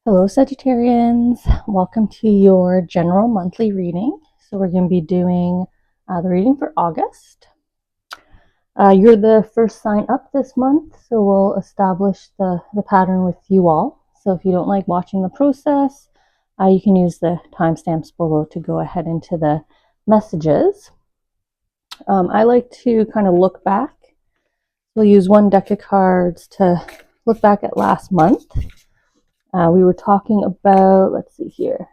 Hello Sagittarians, welcome to your general monthly reading. So we're going to be doing the reading for August. You're the first sign up this month, so we'll establish the pattern with you all. So if you don't like watching the process, you can use the timestamps below to go ahead into the messages. I like to kind of look back. We'll use one deck of cards to look back at last month. We were talking about, let's see here,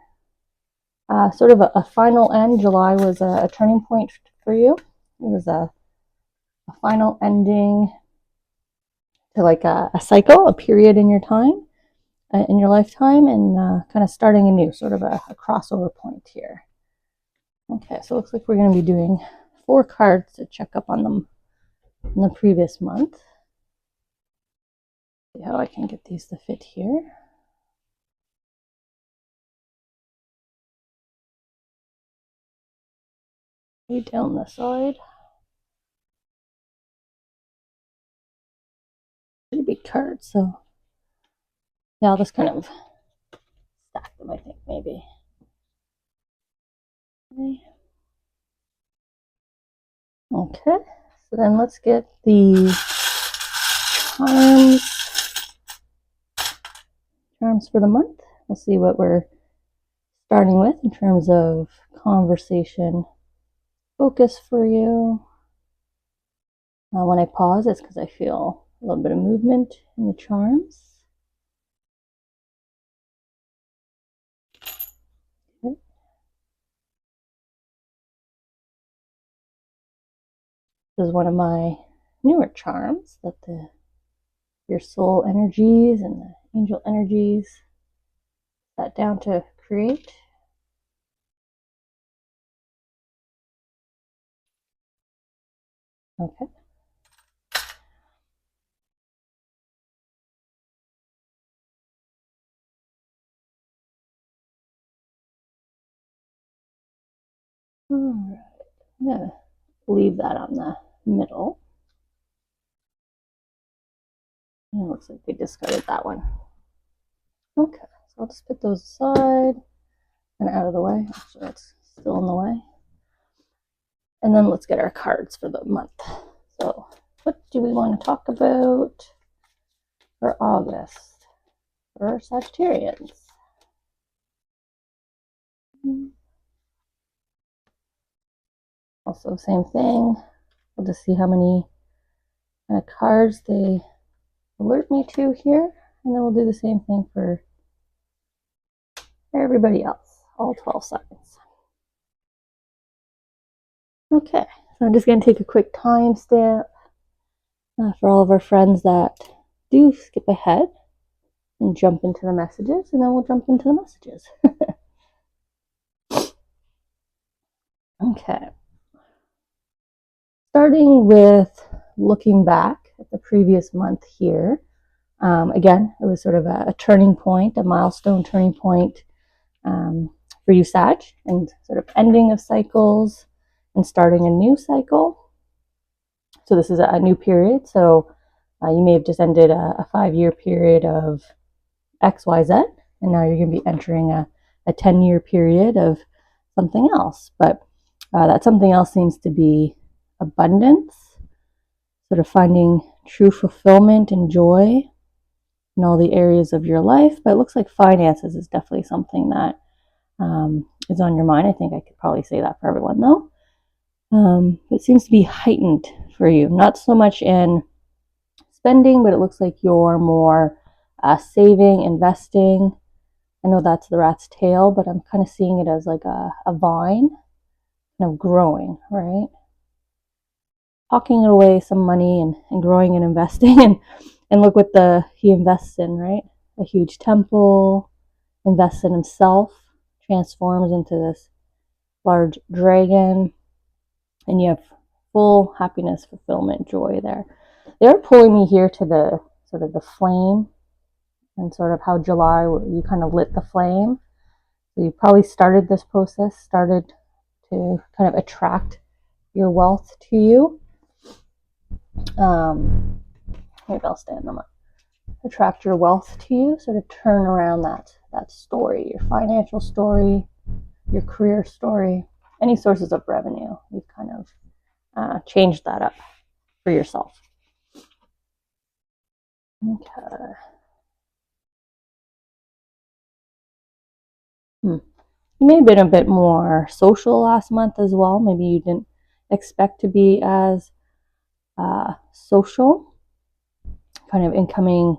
sort of a final end. July was a turning point for you. It was a final ending to like a cycle, a period in your time, in your lifetime, and kind of starting anew, sort of a crossover point here. Okay, so it looks like we're going to be doing 4 cards to check up on them in the previous month. See how I can get these to fit here. Down the side. Pretty big card, so yeah, I'll just kind of stack them, I think, maybe. Okay, so then let's get the charms for the month. We'll see what we're starting with in terms of conversation focus for you. When I pause, it's because I feel a little bit of movement in the charms. Okay. This is one of my newer charms that your soul energies and the angel energies sat down to create. Okay. All right. I'm gonna leave that on the middle. And it looks like they discarded that one. Okay, so I'll just put those aside and out of the way. Actually, it's still in the way. And then let's get our cards for the month. So what do we want to talk about for August for Sagittarians? Also, same thing. We'll just see how many kind of cards they alert me to here. And then we'll do the same thing for everybody else, all 12 signs. Okay, so I'm just going to take a quick timestamp for all of our friends that do skip ahead and jump into the messages, and then we'll jump into the messages. Okay. Starting with looking back at the previous month here. Again, it was sort of a turning point, a milestone turning point for you, Sag, and sort of ending of cycles and starting a new cycle. So this is a new period. So you may have just ended a 5-year period of XYZ, and now you're going to be entering a 10-year period of something else. But that something else seems to be abundance, sort of finding true fulfillment and joy in all the areas of your life. But it looks like finances is definitely something that is on your mind. I think I could probably say that for everyone, though. It seems to be heightened for you, not so much in spending, but it looks like you're more saving, investing. I know that's the rat's tail, but I'm kind of seeing it as like a vine, kind of growing, right? Pocketing away some money and growing and investing, and look what he invests in, right? A huge temple, invests in himself, transforms into this large dragon, and you have full happiness, fulfillment, joy there. They're pulling me here to the sort of the flame, and sort of how July you kind of lit the flame. So you probably started this process, started to kind of attract your wealth to you. Maybe I'll stand them up. Attract your wealth to you, sort of turn around that that story, your financial story, your career story, any sources of revenue. You've kind of changed that up for yourself. Okay. You may have been a bit more social last month as well. Maybe you didn't expect to be as social, kind of incoming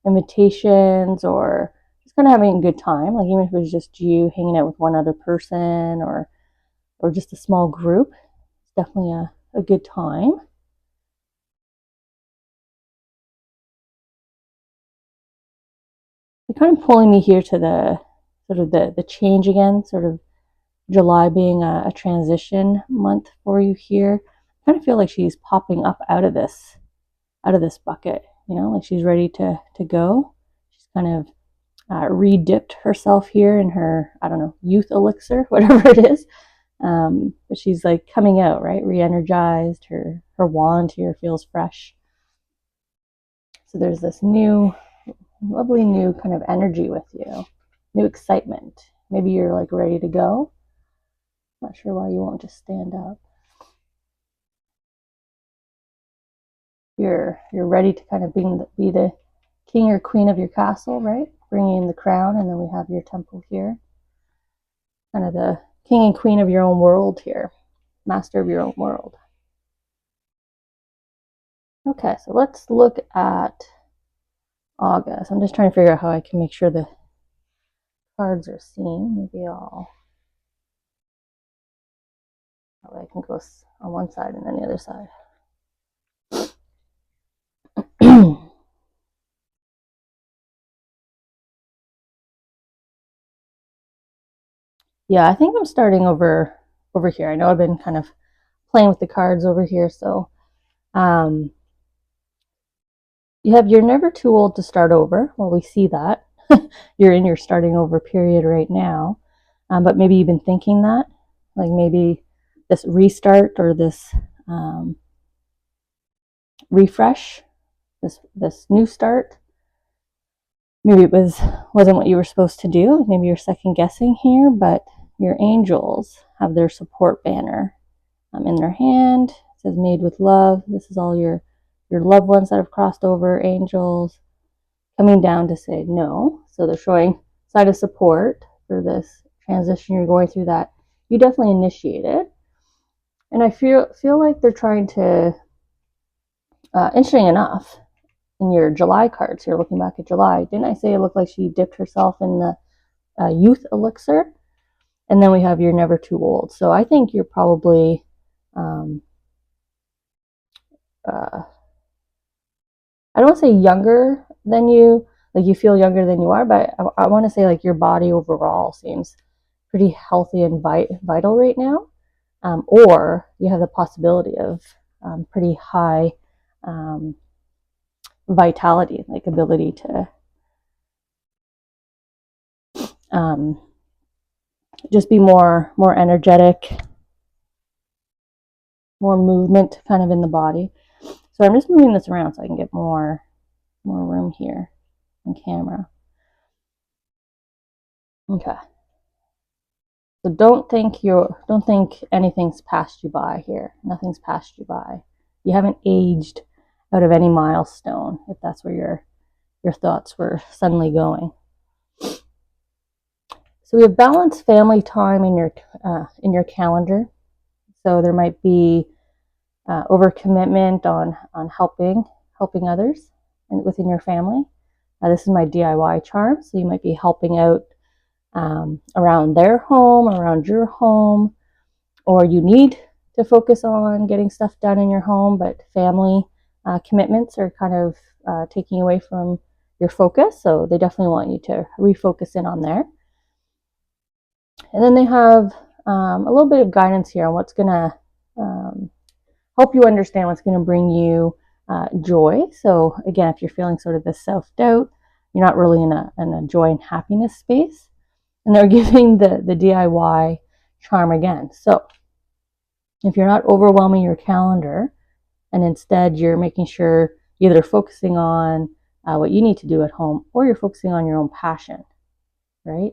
invitations or just kind of having a good time. Like even if it was just you hanging out with one other person or just a small group, it's definitely a good time. You're kind of pulling me here to the sort of the change again, sort of July being a transition month for you here. I kind of feel like she's popping up out of this bucket, you know, like she's ready to go. She's kind of re-dipped herself here in her, I don't know, youth elixir, whatever it is. But she's like coming out, right? Re-energized. Her wand here feels fresh. So there's this new, lovely new kind of energy with you, new excitement. Maybe you're like ready to go. Not sure why you won't just stand up. You're ready to kind of be the king or queen of your castle, right? Bringing in the crown, and then we have your temple here. Kind of the king and queen of your own world here, master of your own world. Okay, so let's look at August. I'm just trying to figure out how I can make sure the cards are seen. Maybe I can go on one side and then the other side. Yeah, I think I'm starting over here. I know I've been kind of playing with the cards over here, so you have you're never too old to start over. Well, we see that. You're in your starting over period right now. But maybe you've been thinking that, like maybe this restart or this refresh, this new start, maybe it wasn't what you were supposed to do. Maybe you're second guessing here, but your angels have their support banner in their hand. It says made with love. This is all your loved ones that have crossed over, angels coming down to say no. So they're showing side of support for this transition you're going through that you definitely initiated. And I feel like they're trying to, interesting enough, in your July cards here, looking back at July, didn't I say it looked like she dipped herself in the youth elixir? And then we have you're never too old. So I think you're probably I don't want to say younger than you, like you feel younger than you are, but I want to say like your body overall seems pretty healthy and vital right now. Or you have the possibility of pretty high vitality, like ability to just be more energetic, more movement kind of in the body. So I'm just moving this around so I can get more room here on camera. Okay. So don't think anything's passed you by here. Nothing's passed you by. You haven't aged out of any milestone, if that's where your thoughts were suddenly going. So we have balanced family time in your calendar. So there might be overcommitment on helping others and within your family. This is my DIY charm, so you might be helping out around their home, around your home, or you need to focus on getting stuff done in your home, but family commitments are kind of taking away from your focus. So they definitely want you to refocus in on there. And then they have a little bit of guidance here on what's going to help you understand what's going to bring you joy. So again, if you're feeling sort of this self-doubt, you're not really in a joy and happiness space. And they're giving the DIY charm again. So if you're not overwhelming your calendar and instead you're making sure you're either focusing on what you need to do at home or you're focusing on your own passion. right?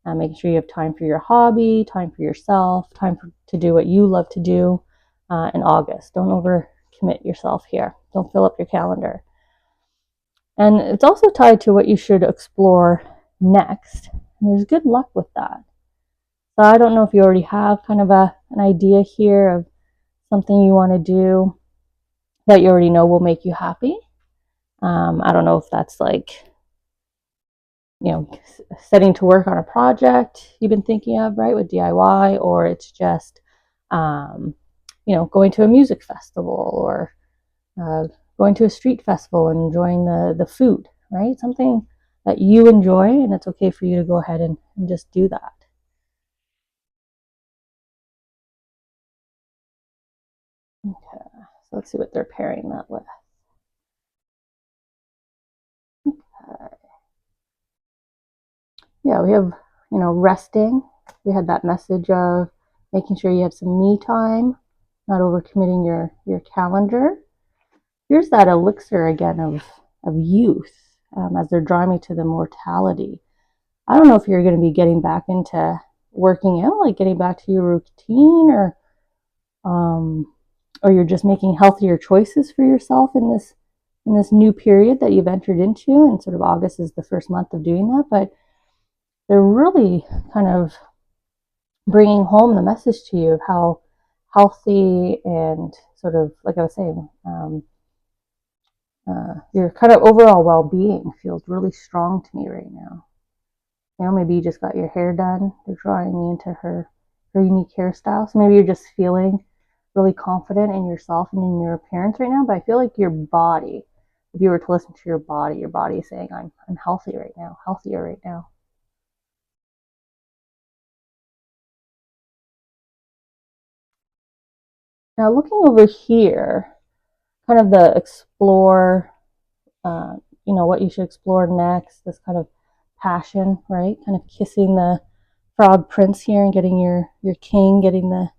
Making sure you have time for your hobby, time for yourself, to do what you love to do in August. Don't overcommit yourself here. Don't fill up your calendar. And it's also tied to what you should explore next. And there's good luck with that. So I don't know if you already have kind of an idea here of something you want to do that you already know will make you happy. I don't know if that's like, setting to work on a project you've been thinking of, right, with DIY, or it's just, going to a music festival, or going to a street festival and enjoying the food, right? Something that you enjoy, and it's okay for you to go ahead and just do that. Okay, so let's see what they're pairing that with. Okay. Yeah, we have, resting. We had that message of making sure you have some me time, not overcommitting your calendar. Here's that elixir again of youth, as they're drawing me to the mortality. I don't know if you're going to be getting back into working out, like getting back to your routine, or you're just making healthier choices for yourself in this new period that you've entered into. And sort of August is the first month of doing that, but they're really kind of bringing home the message to you of how healthy and sort of, like I was saying, your kind of overall well-being feels really strong to me right now. Maybe you just got your hair done. They're drawing me into her unique hairstyle. So maybe you're just feeling really confident in yourself and in your appearance right now. But I feel like your body, if you were to listen to your body is saying, I'm healthy right now, healthier right now. Now looking over here, kind of the explore, what you should explore next, this kind of passion, right? Kind of kissing the frog prince here and getting your king, getting the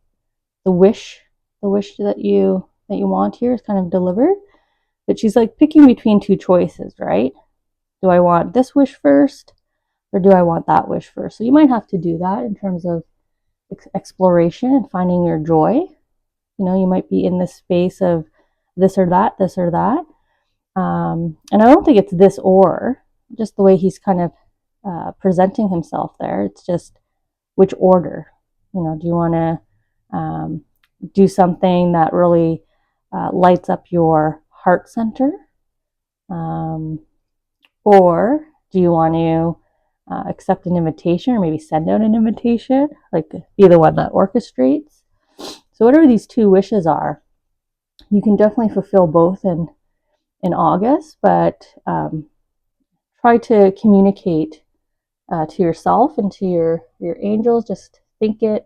wish that you want here is kind of delivered. But she's like picking between two choices, right? Do I want this wish first, or do I want that wish first? So you might have to do that in terms of exploration and finding your joy. You might be in this space of this or that, this or that. And I don't think it's this or, just the way he's kind of presenting himself there. It's just which order. Do you want to do something that really lights up your heart center? Or do you want to accept an invitation, or maybe send out an invitation, like be the one that orchestrates? So whatever these two wishes are, you can definitely fulfill both in August, but try to communicate to yourself and to your angels. Just think it,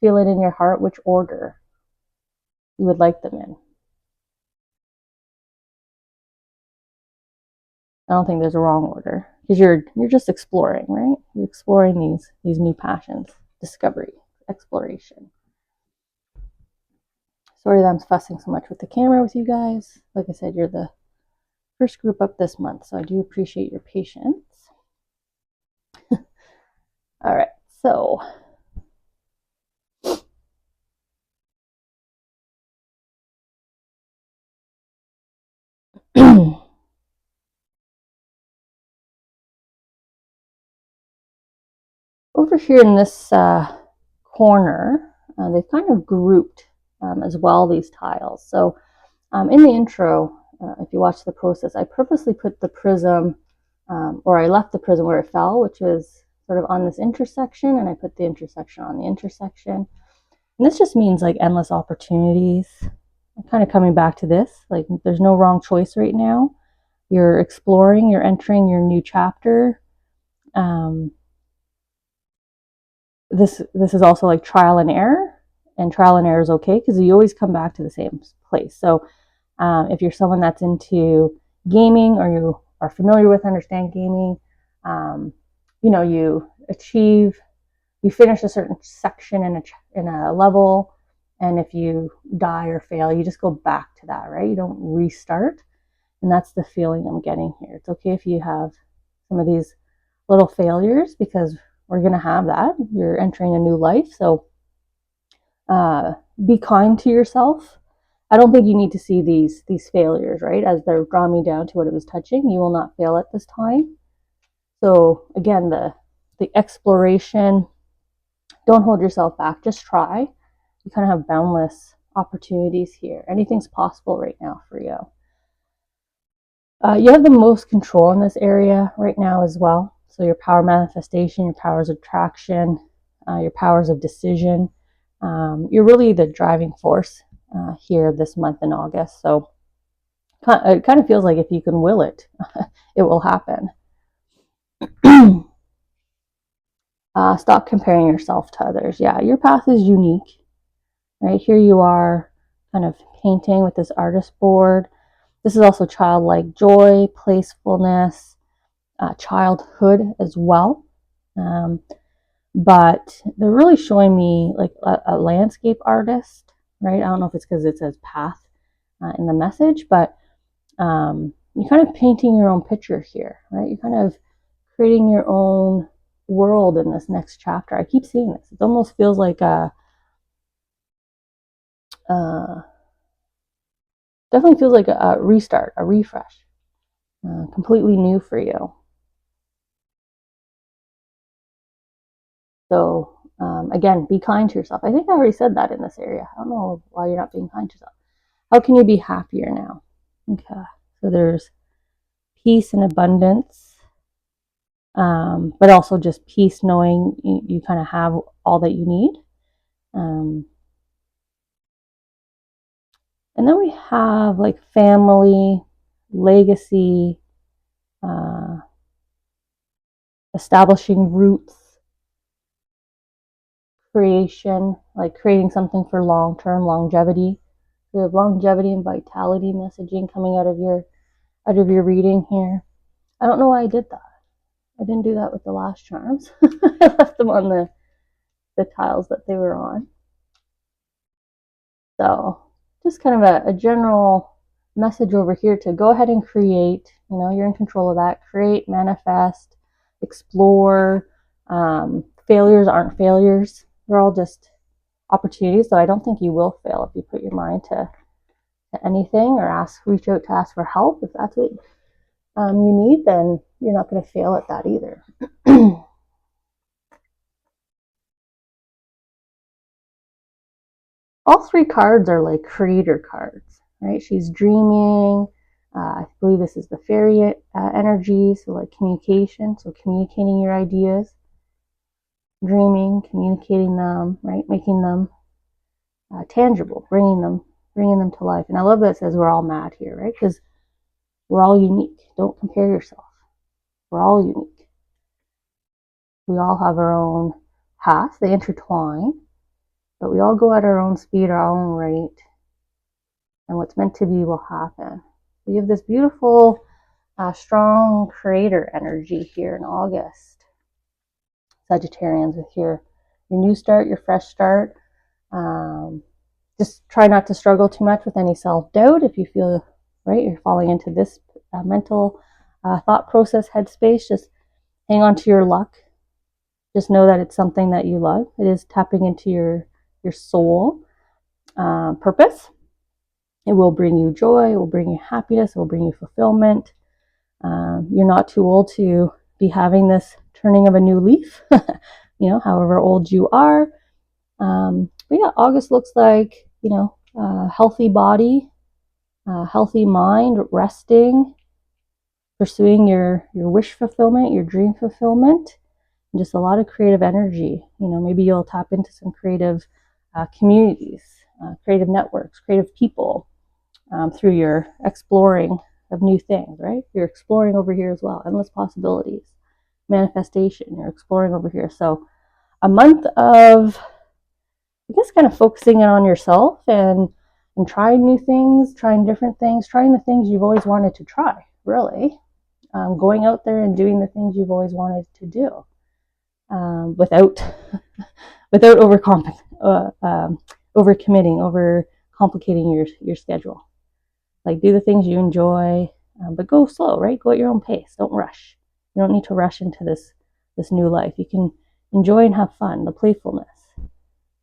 feel it in your heart, which order you would like them in. I don't think there's a wrong order, because you're just exploring, right? You're exploring these new passions, discovery, exploration. Sorry that I'm fussing so much with the camera with you guys. Like I said, you're the first group up this month, so I do appreciate your patience. All right, so over here in this corner, they've kind of grouped as well these tiles. So in the intro, if you watch the process, I purposely put the prism, or I left the prism where it fell, which is sort of on this intersection, and I put the intersection on the intersection. And this just means like endless opportunities. I'm kind of coming back to this, like there's no wrong choice right now. You're exploring, you're entering your new chapter. This is also like trial and error, and trial and error is okay, because you always come back to the same place. So if you're someone that's into gaming, or you are familiar with, understand gaming, you finish a certain section in a level, and if you die or fail, you just go back to that, right? You don't restart. And that's the feeling I'm getting here. It's okay if you have some of these little failures, because we're going to have that. You're entering a new life. So be kind to yourself. I don't think you need to see these failures, right, as they're drawing me down to what it was touching. You will not fail at this time. So again, the exploration, don't hold yourself back. Just try. You kind of have boundless opportunities here. Anything's possible right now for you. You have the most control in this area right now as well. So your power manifestation, your powers of attraction, your powers of decision. You're really the driving force here this month in August. So it kind of feels like if you can will it, it will happen. Stop comparing yourself to others. Yeah, your path is unique. Right here you are kind of painting with this artist board. This is also childlike joy, playfulness, childhood as well. But they're really showing me like a landscape artist, right? I don't know if it's because it says path in the message, but you're kind of painting your own picture here, right? You're kind of creating your own world in this next chapter. I keep seeing this. It almost feels like definitely feels like a restart, a refresh, completely new for you. So again, be kind to yourself. I think I already said that in this area. I don't know why you're not being kind to yourself. How can you be happier now? Okay, so there's peace and abundance, but also just peace knowing you kind of have all that you need. And then we have like family, legacy, establishing roots, creation, like creating something for long-term longevity. We have longevity and vitality messaging coming out of your reading here. I don't know why I did that. I didn't do that with the last charms. I left them on the tiles that they were on. So just kind of a general message over here to go ahead and create. You know, you're in control of that. Create, manifest, explore. Failures aren't failures. They're all just opportunities. So I don't think you will fail if you put your mind to anything, or reach out to ask for help. If that's what you need, then you're not going to fail at that either. All three cards are like creator cards, right? She's dreaming. I believe this is the fairy energy, so like communication, so communicating your ideas, dreaming, communicating them, right? Making them tangible, bringing them to life. And I love that it says we're all mad here, right? Because we're all unique. Don't compare yourself. We're all unique. We all have our own paths. They intertwine, but we all go at our own speed, our own rate, and what's meant to be will happen. We have this beautiful, strong creator energy here in August. Sagittarians, with your new start, your fresh start. Just try not to struggle too much with any self-doubt. If you feel, right, you're falling into this mental thought process headspace, just hang on to your luck. Just know that it's something that you love. It is tapping into your soul purpose. It will bring you joy. It will bring you happiness. It will bring you fulfillment. You're not too old to be having this turning of a new leaf, you know, however old you are. But yeah, August looks like, you know, healthy body, healthy mind, resting, pursuing your wish fulfillment, your dream fulfillment, and just a lot of creative energy. You know, maybe you'll tap into some creative communities, creative networks, creative people through your exploring of new things, right? You're exploring over here as well. Endless possibilities. Manifestation, you're exploring over here. So a month of, I guess, kind of focusing in on yourself and trying new things, trying different things, trying the things you've always wanted to try, really. Going out there and doing the things you've always wanted to do without overcommitting, over complicating your schedule. Like, do the things you enjoy, but go slow, right? Go at your own pace. Don't rush. You don't need to rush into this this new life. You can enjoy and have fun, the playfulness.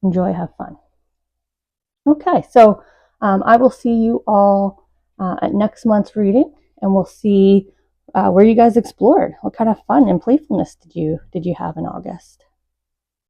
Enjoy, have fun. Okay, so I will see you all at next month's reading, and we'll see where you guys explored. What kind of fun and playfulness did you have in August?